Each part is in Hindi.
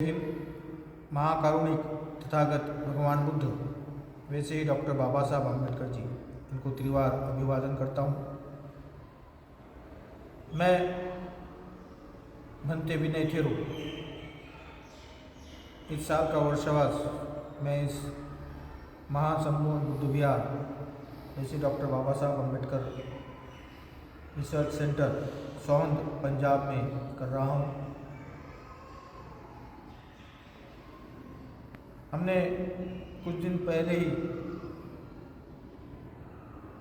महाकारुणिक तथागत भगवान बुद्ध, वैसे ही डॉक्टर बाबा साहब अम्बेडकर जी, इनको त्रिवार अभिवादन करता हूँ। मैं भंते विनय थेरो इस साल का वर्षवास मैं इस महासंपूर्ण बुद्ध विहार वैसे डॉक्टर बाबा साहब अम्बेडकर रिसर्च सेंटर सोहंद पंजाब में कर रहा हूँ। हमने कुछ दिन पहले ही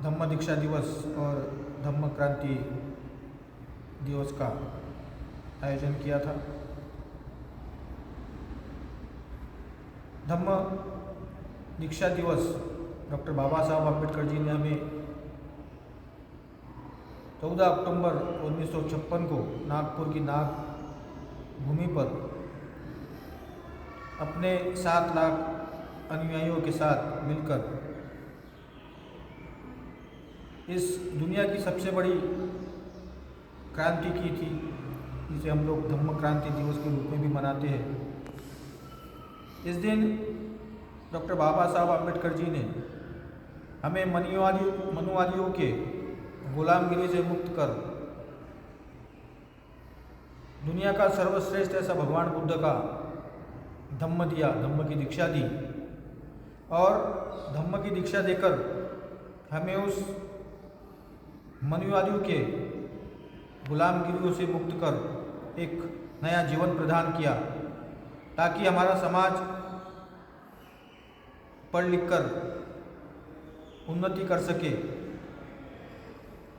धम्म दीक्षा दिवस और धम्म क्रांति दिवस का आयोजन किया था। धम्म दीक्षा दिवस डॉक्टर बाबा साहब अम्बेडकर जी ने हमें 14 अक्टूबर 1956 को नागपुर की नाग भूमि पर अपने 7 लाख अनुयायियों के साथ मिलकर इस दुनिया की सबसे बड़ी क्रांति की थी, जिसे हम लोग धम्म क्रांति दिवस के रूप में भी मनाते हैं। इस दिन डॉक्टर बाबा साहब अम्बेडकर जी ने हमें मनुवादियों के गुलामगिरी से मुक्त कर दुनिया का सर्वश्रेष्ठ ऐसा भगवान बुद्ध का धम्म दिया, धम्म की दीक्षा दी और धम्म की दीक्षा देकर हमें उस मनुवादियों के गुलामगिरियों से मुक्त कर एक नया जीवन प्रदान किया, ताकि हमारा समाज पढ़ लिख कर उन्नति कर सके,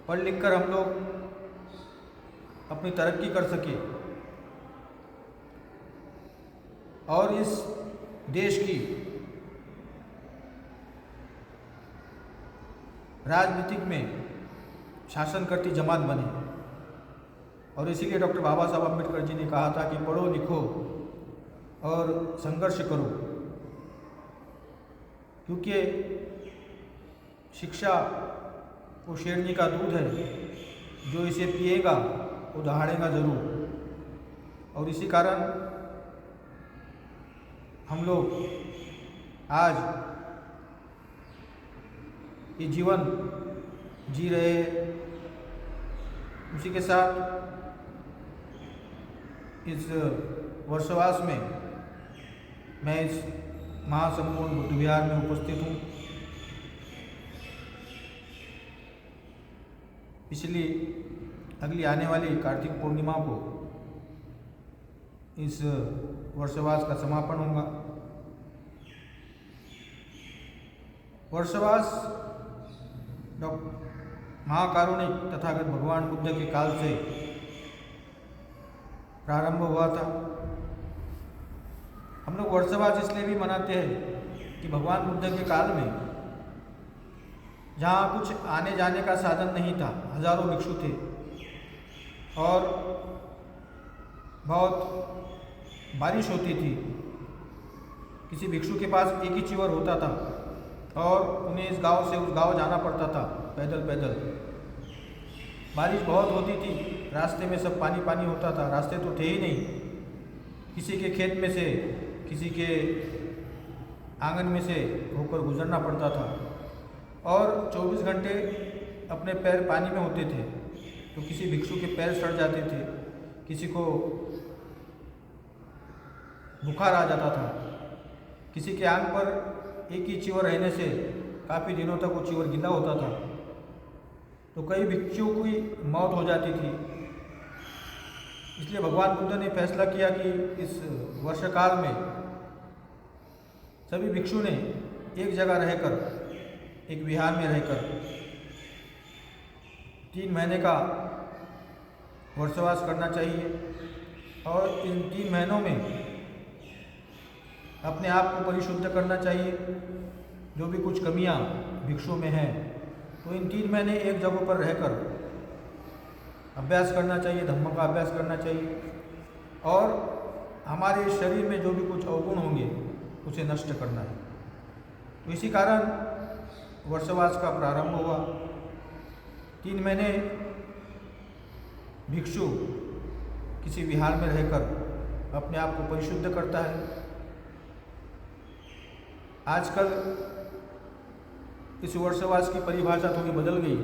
पढ़ लिख कर हम लोग अपनी तरक्की कर सके और इस देश की राजनीतिक में शासन करती जमात बने। और इसीलिए डॉक्टर बाबा साहब अम्बेडकर जी ने कहा था कि पढ़ो लिखो और संघर्ष करो, क्योंकि शिक्षा वो शेरनी का दूध है, जो इसे पिएगा वो दहाड़ेगा ज़रूर। और इसी कारण हम लोग आज ये जीवन जी रहे हैं। उसी के साथ इस वर्षवास में मैं इस महासंपूर्ण बुद्ध विहार में उपस्थित हूँ। अगली आने वाली कार्तिक पूर्णिमा को इस वर्षवास का समापन होगा। वर्षवास महाकारुणिक तथागत भगवान बुद्ध के काल से प्रारंभ हुआ था। हम लोग वर्षवास इसलिए भी मनाते हैं कि भगवान बुद्ध के काल में जहाँ कुछ आने जाने का साधन नहीं था, हजारों भिक्षु थे और बहुत बारिश होती थी। किसी भिक्षु के पास एक ही चीवर होता था और उन्हें इस गांव से उस गांव जाना पड़ता था पैदल पैदल। बारिश बहुत होती थी, रास्ते में सब पानी पानी होता था, रास्ते तो थे ही नहीं। किसी के खेत में से, किसी के आंगन में से होकर गुजरना पड़ता था और 24 घंटे अपने पैर पानी में होते थे, तो किसी भिक्षु के पैर सड़ जाते थे, किसी को बुखार आ जाता था, किसी के आंग पर एक ही चीवर रहने से काफ़ी दिनों तक वो चीवर गीला होता था, तो कई भिक्षुओं की मौत हो जाती थी। इसलिए भगवान बुद्ध ने फैसला किया कि इस वर्षकाल में सभी भिक्षु ने एक जगह रहकर, एक विहार में रहकर 3 महीने का वर्षवास करना चाहिए और इन 3 महीनों में अपने आप को परिशुद्ध करना चाहिए। जो भी कुछ कमियां भिक्षु में हैं, तो इन 3 महीने एक जगह पर रहकर अभ्यास करना चाहिए, धम्म का अभ्यास करना चाहिए और हमारे शरीर में जो भी कुछ अवगुण होंगे उसे नष्ट करना है। तो इसी कारण वर्षवास का प्रारंभ हुआ। 3 महीने भिक्षु किसी विहार में रहकर अपने आप को परिशुद्ध करता है। आजकल इस वर्षवास की परिभाषा थोड़ी बदल गई।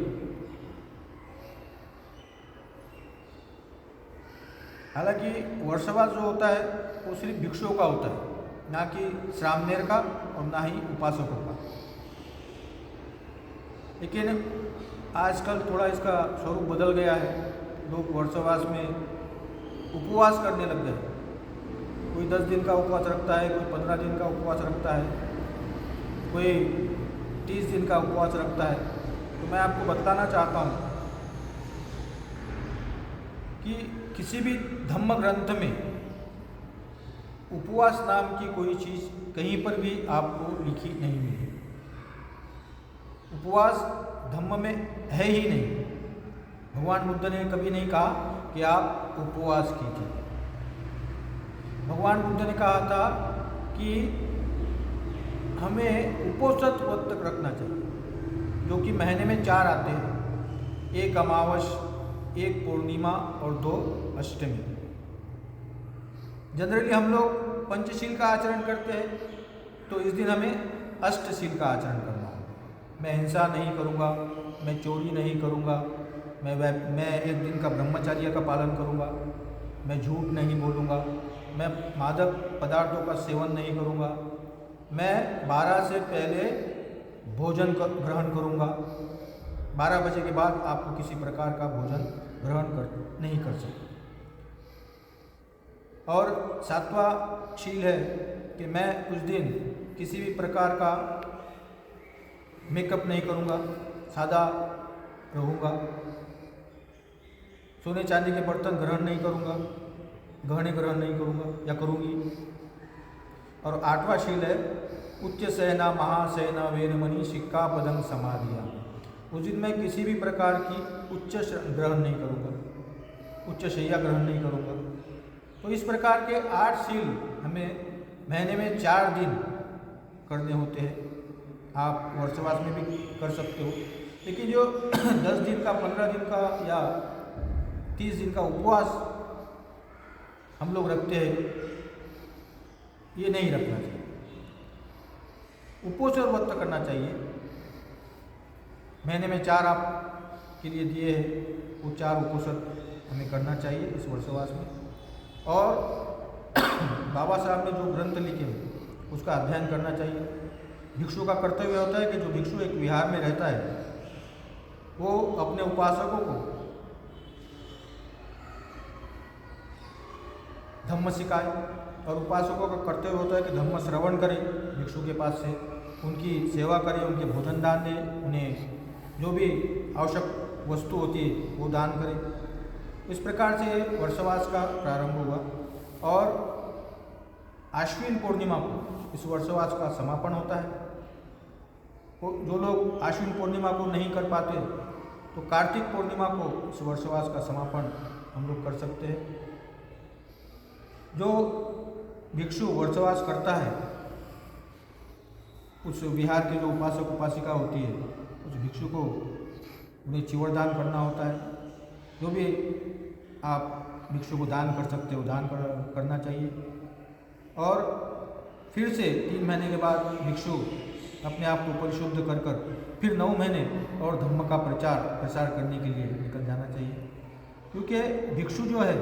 हालांकि वर्षवास जो होता है वो सिर्फ भिक्षुओं का होता है, ना कि श्रामणेर का और ना ही उपासकों का। लेकिन आजकल थोड़ा इसका स्वरूप बदल गया है। लोग वर्षवास में उपवास करने लग गए। कोई 10 दिन का उपवास रखता है, कोई 15 दिन का उपवास रखता है, कोई 30 दिन का उपवास रखता है। तो मैं आपको बताना चाहता हूँ कि किसी भी धम्म ग्रंथ में उपवास नाम की कोई चीज़ कहीं पर भी आपको लिखी नहीं मिली। उपवास धम्म में है ही नहीं। भगवान बुद्ध ने कभी नहीं कहा कि आप उपवास कीजिए। भगवान बुद्ध ने कहा था कि हमें उपोषित व्रत रखना चाहिए, जो कि महीने में 4 आते हैं, एक अमावस, एक पूर्णिमा और 2 अष्टमी। जनरली हम लोग पंचशील का आचरण करते हैं, तो इस दिन हमें अष्टशील का आचरण करना होगा। मैं हिंसा नहीं करूँगा, मैं चोरी नहीं करूँगा, मैं एक दिन का ब्रह्मचर्य का पालन करूँगा, मैं झूठ नहीं बोलूँगा, मैं मादक पदार्थों का सेवन नहीं करूँगा, मैं 12 से पहले भोजन ग्रहण करूँगा, 12 बजे के बाद आपको किसी प्रकार का भोजन ग्रहण नहीं कर सकते। और 7वां शील है कि मैं उस दिन किसी भी प्रकार का मेकअप नहीं करूँगा, सादा रहूँगा, सोने चांदी के बर्तन ग्रहण नहीं करूँगा, गहने ग्रहण नहीं करूँगा या करूँगी। और 8वां शील है उच्च शयना महाशयना वेरमणि सिक्कापदं समाधिया। उस दिन मैं किसी भी प्रकार की उच्च ग्रहण नहीं करूँगा, उच्च शैया ग्रहण नहीं करूँगा। तो इस प्रकार के 8 शील हमें महीने में 4 दिन करने होते हैं। आप वर्षवास में भी कर सकते हो, लेकिन जो 10 दिन का, 15 दिन का या 30 दिन का उपवास हम लोग रखते हैं, ये नहीं रखना चाहिए। उपोषण व्रत करना चाहिए। महीने में 4 आप के लिए दिए हैं, वो 4 उपोषण हमें करना चाहिए इस वर्षवास में। और बाबा साहब ने जो ग्रंथ लिखे हैं उसका अध्ययन करना चाहिए। भिक्षु का कर्तव्य होता है कि जो भिक्षु एक विहार में रहता है वो अपने उपासकों को धम्म सिखाए, और उपासकों का कर्तव्य होता है कि धम्म श्रवण करें, भिक्षु के पास से उनकी सेवा करें, उनके भोजन दान दें, उन्हें जो भी आवश्यक वस्तु होती है वो दान करें। इस प्रकार से वर्षवास का प्रारंभ हुआ और आश्विन पूर्णिमा को इस वर्षवास का समापन होता है। जो लोग आश्विन पूर्णिमा को नहीं कर पाते तो कार्तिक पूर्णिमा को इस वर्षवास का समापन हम लोग कर सकते हैं। जो भिक्षु वर्षवास करता है, उस विहार के जो उपासक उपासिका होती है, उस भिक्षु को उन्हें चिवरदान करना होता है। जो भी आप भिक्षु को दान कर सकते हो दान करना चाहिए। और फिर से 3 महीने के बाद भिक्षु अपने आप को परिशुद्ध कर फिर 9 महीने और धम्म का प्रसार करने के लिए निकल जाना चाहिए। क्योंकि भिक्षु जो है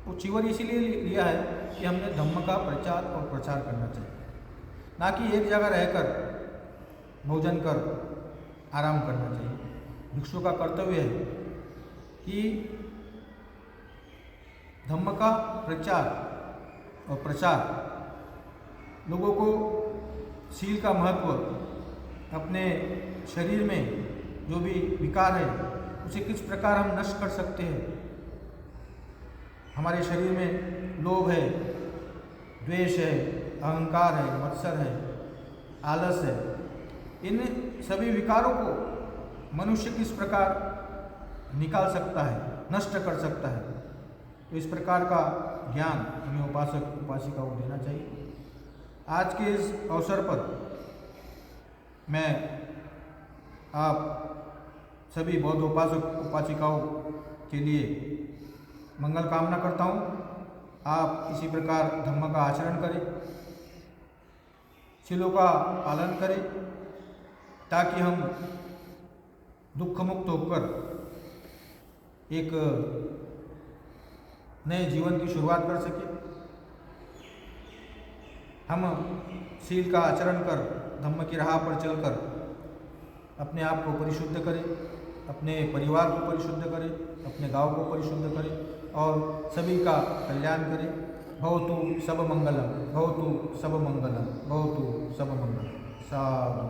वो चिवर इसीलिए लिया है कि हमने धम्म का प्रचार और प्रसार करना चाहिए, ना कि एक जगह रहकर भोजन कर आराम करना चाहिए। भिक्षु का कर्तव्य है कि धम्म का प्रचार और प्रसार, लोगों को शील का महत्व, अपने शरीर में जो भी विकार है उसे किस प्रकार हम नष्ट कर सकते हैं। हमारे शरीर में लोभ है, द्वेष है, अहंकार है, मत्सर है, आलस है, इन सभी विकारों को मनुष्य किस प्रकार निकाल सकता है, नष्ट कर सकता है। तो इस प्रकार का ज्ञान हमें उपासक उपासिकाओं को देना चाहिए। आज के इस अवसर पर मैं आप सभी बौद्ध उपासक उपासिकाओं के लिए मंगल कामना करता हूँ आप इसी प्रकार धम्म का आचरण करें, शीलों का पालन करें, ताकि हम दुख मुक्त होकर एक नए जीवन की शुरुआत कर सकें। हम शील का आचरण कर धम्म की राह पर चलकर अपने आप को परिशुद्ध करें, अपने परिवार को परिशुद्ध करें, अपने गांव को परिशुद्ध करें और सभी का कल्याण करें। भवतु सब मंगलम, भवतु सब मंगलम, भवतु सब मंगलम। साधु।